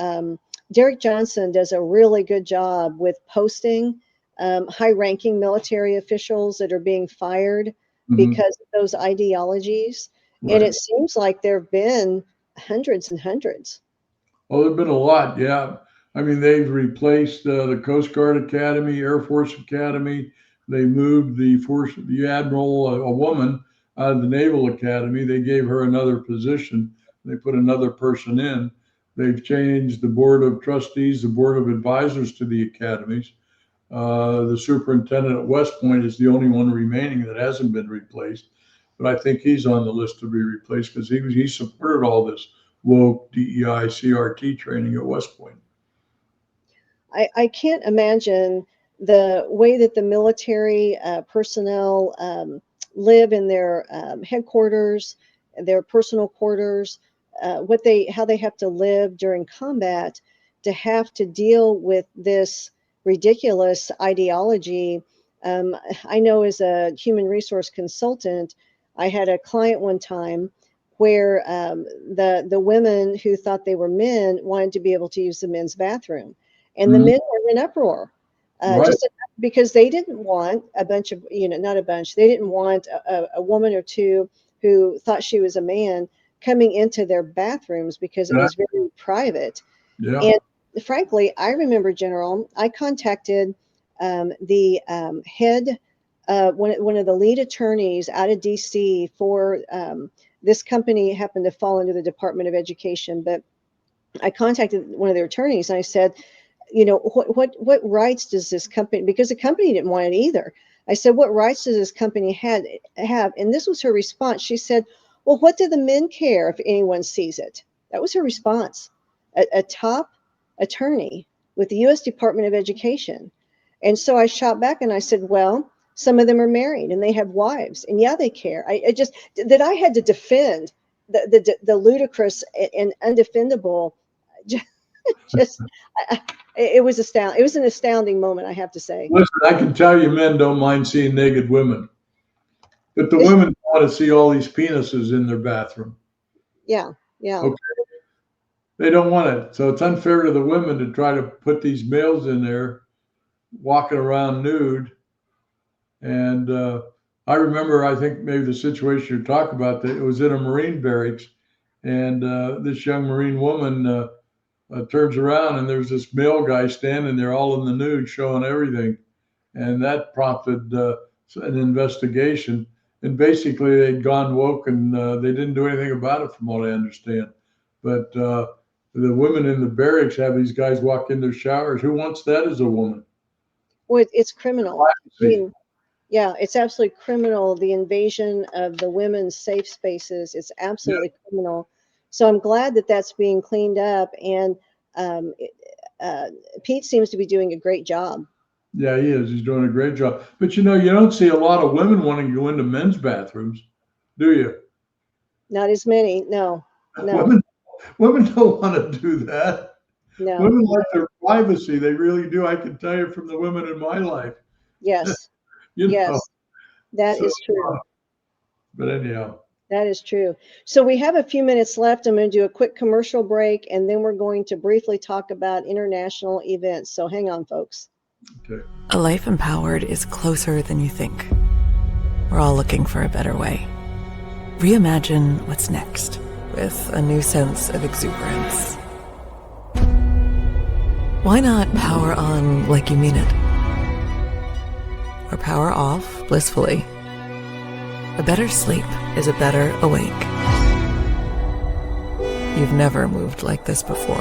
Derek Johnson does a really good job with posting high-ranking military officials that are being fired because of those ideologies. And Right. it seems like there have been hundreds and hundreds. Oh, there've been a lot, yeah. I mean, they've replaced the Coast Guard Academy, Air Force Academy. They moved the admiral, a woman, out of the Naval Academy. They gave her another position. They put another person in. They've changed the board of trustees, the board of advisors to the academies. The superintendent at West Point is the only one remaining that hasn't been replaced. But I think he's on the list to be replaced because he supported all this woke DEI CRT training at West Point. I can't imagine the way that the military personnel live in their headquarters, their personal quarters, how they have to live during combat, to have to deal with this ridiculous ideology. I know as a human resource consultant, I had a client one time where the women who thought they were men wanted to be able to use the men's bathroom, and the men were in uproar, Right. just because they didn't want a bunch of, not a bunch, they didn't want a woman or two who thought she was a man coming into their bathrooms because it was very private. Yeah. And frankly, I remember, General, I contacted the head, one of the lead attorneys out of DC for this company happened to fall under the Department of Education, but I contacted one of their attorneys and I said, what rights does this company, because the company didn't want it either. I said, what rights does this company have? And this was her response. She said, well, what do the men care if anyone sees it? That was her response. A top attorney with the U.S. Department of Education. And so I shot back and I said, well, some of them are married and they have wives, and yeah, they care. I just that I had to defend the ludicrous and undefendable. Just it was astounding. It was an astounding moment, I have to say. Listen, I can tell you, men don't mind seeing naked women, but the women want to see all these penises in their bathroom. Yeah, yeah. Okay, they don't want it, so it's unfair to the women to try to put these males in there walking around nude. And I remember, I think maybe the situation you're talking about, that it was in a Marine barracks, and this young Marine woman turns around and there's this male guy standing there all in the nude showing everything. And that prompted an investigation. And basically they'd gone woke and they didn't do anything about it from what I understand. But the women in the barracks have these guys walk in their showers. Who wants that as a woman? Well, it's criminal. I mean, yeah, it's absolutely criminal. The invasion of the women's safe spaces, it's absolutely criminal. So I'm glad that that's being cleaned up. And um, Pete seems to be doing a great job. Yeah, he is. He's doing a great job. But you don't see a lot of women wanting to go into men's bathrooms, do you? Not as many. No, no, Women don't want to do that. no. Women like their privacy. They really do. I can tell you from the women in my life. Yes, You yes, know. that So, is true. But anyhow, That is true. So we have a few minutes left. I'm going to do a quick commercial break, and then we're going to briefly talk about international events. So hang on, folks. okay. A life empowered is closer than you think. We're all looking for a better way. Reimagine what's next with a new sense of exuberance. Why not power on like you mean it? Or power off blissfully? A better sleep is a better awake. You've never moved like this before.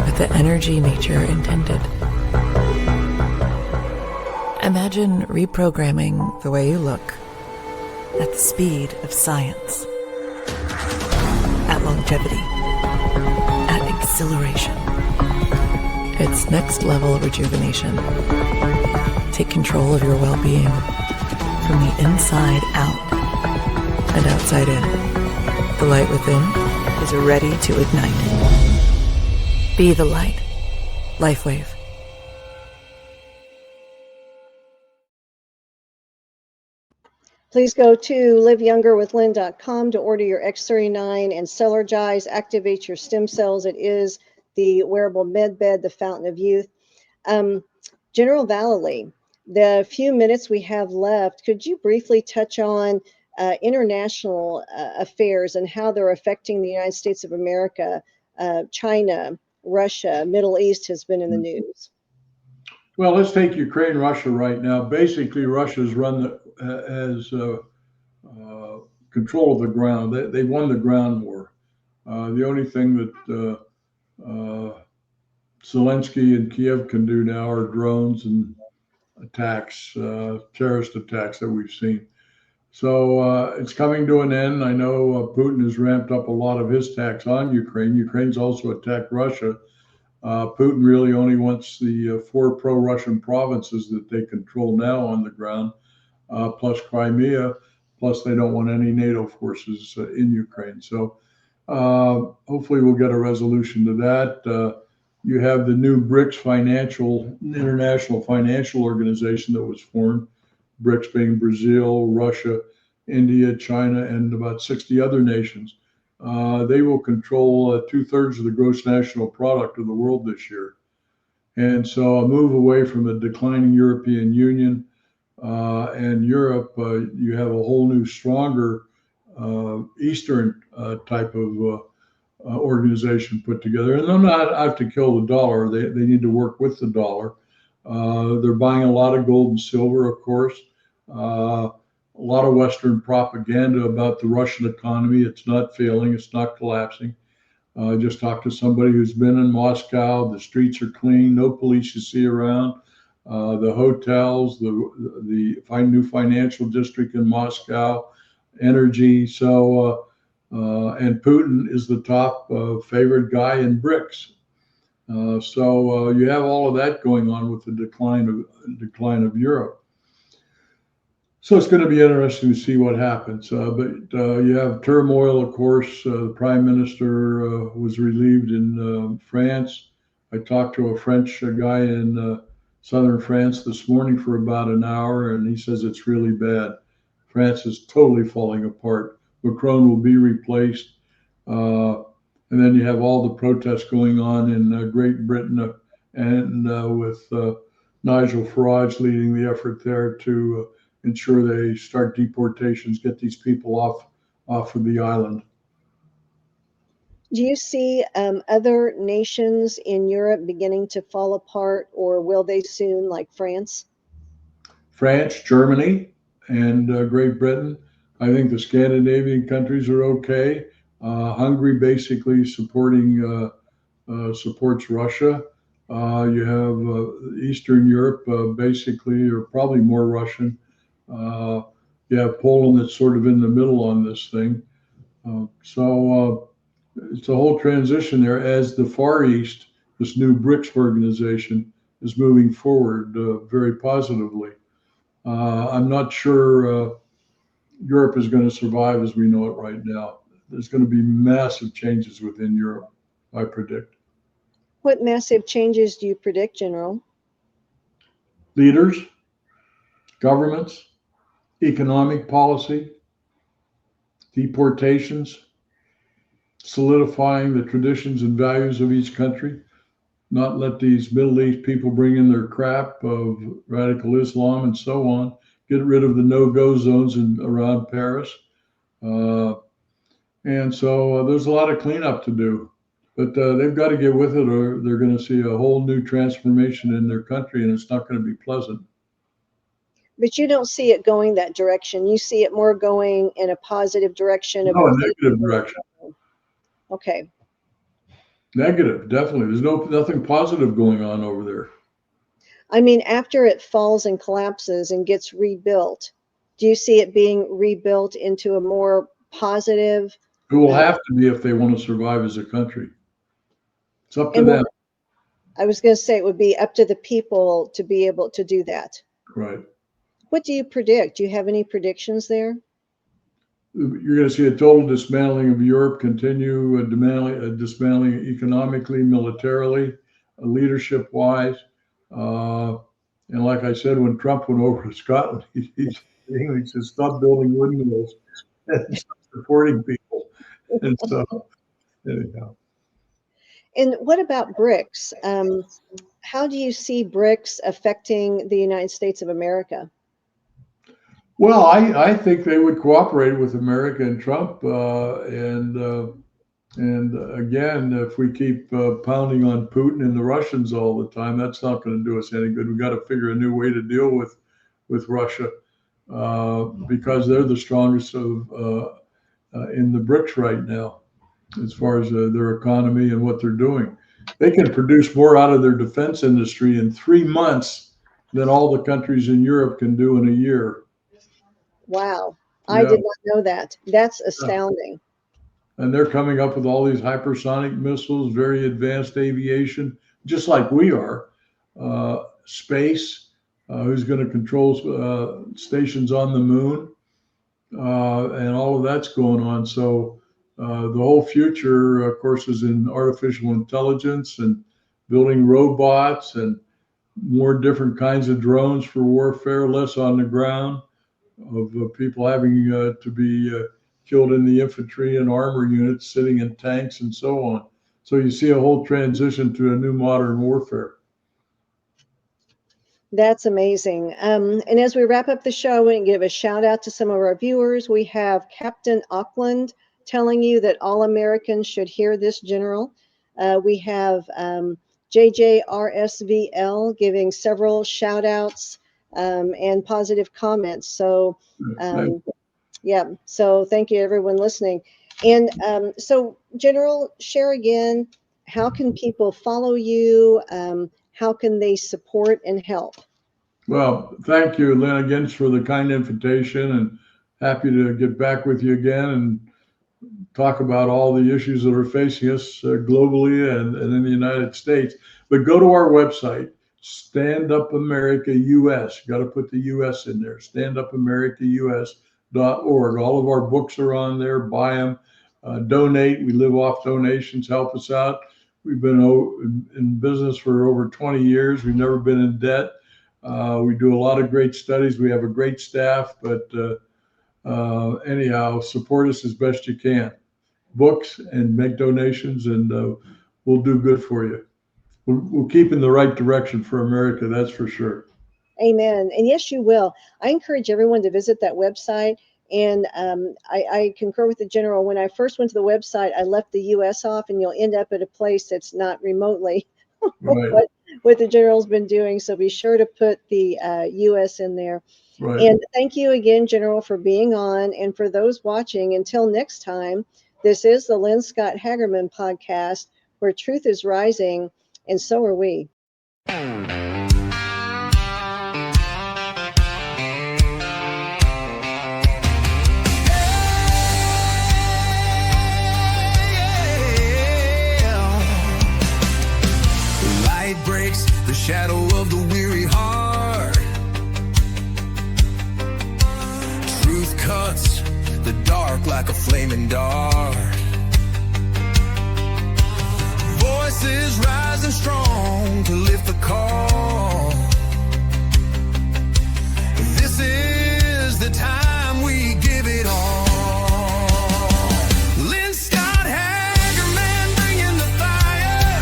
With the energy nature intended. Imagine reprogramming the way you look at the speed of science, at longevity, at exhilaration. It's next level rejuvenation. Take control of your well-being from the inside out and outside in. The light within is ready to ignite. Be the light. LifeWave. Please go to liveyoungerwithlynne.com to order your X39 and Celergize. Activate your stem cells. It is the wearable med bed, the fountain of youth. General Vallely, the few minutes we have left, could you briefly touch on international affairs and how they're affecting the United States of America? China, Russia, Middle East has been in the news. Well, let's take Ukraine, Russia right now. Basically, Russia's has control of the ground. They won the ground war. The only thing that Zelensky and Kiev can do now are drones and attacks, terrorist attacks that we've seen. So it's coming to an end. I know Putin has ramped up a lot of his attacks on Ukraine. Ukraine's also attacked Russia. Putin really only wants the 4 pro-Russian provinces that they control now on the ground, plus Crimea, plus they don't want any NATO forces in Ukraine. So hopefully we'll get a resolution to that. You have the new BRICS international financial organization that was formed, BRICS being Brazil, Russia, India, China, and about 60 other nations. They will control 2/3 of the gross national product of the world this year. And so a move away from a declining European Union and Europe, you have a whole new, stronger Eastern type of organization put together. And they're not out to kill the dollar. They need to work with the dollar. They're buying a lot of gold and silver, of course. A lot of Western propaganda about the Russian economy. It's not failing. It's not collapsing. I just talked to somebody who's been in Moscow. The streets are clean, no police you see around. The hotels, the new financial district in Moscow, energy. So, and Putin is the top favorite guy in BRICS. So you have all of that going on with the decline of Europe. So it's going to be interesting to see what happens. But you have turmoil, of course. The prime minister was relieved in France. I talked to a French guy in southern France this morning for about an hour, and he says it's really bad. France is totally falling apart. Macron will be replaced. And then you have all the protests going on in Great Britain and with Nigel Farage leading the effort there to ensure they start deportations, get these people off of the island. Do you see other nations in Europe beginning to fall apart, or will they soon, like France? France, Germany, and Great Britain. I think the Scandinavian countries are okay. Hungary basically supports Russia. You have Eastern Europe basically, or probably more Russian. You have Poland that's sort of in the middle on this thing. So it's a whole transition there as the Far East, this new BRICS organization, is moving forward very positively. I'm not sure Europe is going to survive as we know it right now. There's going to be massive changes within Europe, I predict. What massive changes do you predict, General? Leaders, governments, economic policy, deportations, solidifying the traditions and values of each country, not let these Middle East people bring in their crap of radical Islam and so on, get rid of the no-go zones around Paris. And so there's a lot of cleanup to do, but they've got to get with it or they're going to see a whole new transformation in their country and it's not going to be pleasant. But you don't see it going that direction. You see it more going in a positive direction. No, a negative direction. Okay. Negative, definitely. There's nothing positive going on over there. I mean, after it falls and collapses and gets rebuilt, do you see it being rebuilt into a more positive? It will have to be if they want to survive as a country. It's up to them. I was going to say it would be up to the people to be able to do that. Right. What do you predict? Do you have any predictions there? You're going to see a total dismantling of Europe continue, dismantling economically, militarily, leadership-wise. And like I said, when Trump went over to Scotland, he said, stop building windmills and stop supporting people. And so, anyhow. And what about BRICS? How do you see BRICS affecting the United States of America? Well, I think they would cooperate with America and Trump. And again, if we keep pounding on Putin and the Russians all the time, that's not going to do us any good. We've got to figure a new way to deal with Russia because they're the strongest in the BRICS right now, as far as their economy and what they're doing. They can produce more out of their defense industry in 3 months than all the countries in Europe can do in a year. Wow. I did not know that. That's astounding. And they're coming up with all these hypersonic missiles, very advanced aviation, just like we are. Space, who's going to control stations on the moon, and all of that's going on. So the whole future, of course, is in artificial intelligence and building robots and more different kinds of drones for warfare, less on the ground, of people having to be killed in the infantry and armor units, sitting in tanks and so on. So you see a whole transition to a new modern warfare. That's amazing. And as we wrap up the show, I want to give a shout out to some of our viewers. We have Captain Auckland telling you that all Americans should hear this, General. We have JJRSVL giving several shout outs and positive comments. So, yeah, so thank you everyone listening. And so, General, share again, how can people follow you? How can they support and help? Well, thank you, Lynn, again for the kind invitation, and happy to get back with you again and talk about all the issues that are facing us globally and in the United States. But go to our website, Stand Up America US. You got to put the US in there, standupamericaus.org. All of our books are on there. Buy them, donate. We live off donations. Help us out. We've been in business for over 20 years. We've never been in debt. We do a lot of great studies. We have a great staff, but anyhow, support us as best you can. Books and make donations, and we'll do good for you. We'll keep in the right direction for America, that's for sure. Amen. And yes, you will. I encourage everyone to visit that website. And I concur with the General. When I first went to the website, I left the U.S. off, and you'll end up at a place that's not remotely Right. what the General's been doing. So be sure to put the U.S. in there. Right. And thank you again, General, for being on. And for those watching, until next time, this is the Lynne Scott Hagerman podcast, where truth is rising, and so are we. Light breaks the shadow of the weary heart. Truth cuts the dark like a flaming dart. Voices rising strong to lift the call. This is the time we give it all. Lynne Scott Hagerman bringing the fire.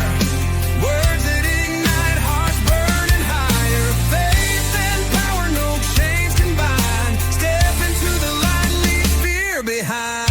Words that ignite hearts burning higher. Faith and power, no chains can bind. Step into the light, leave fear behind.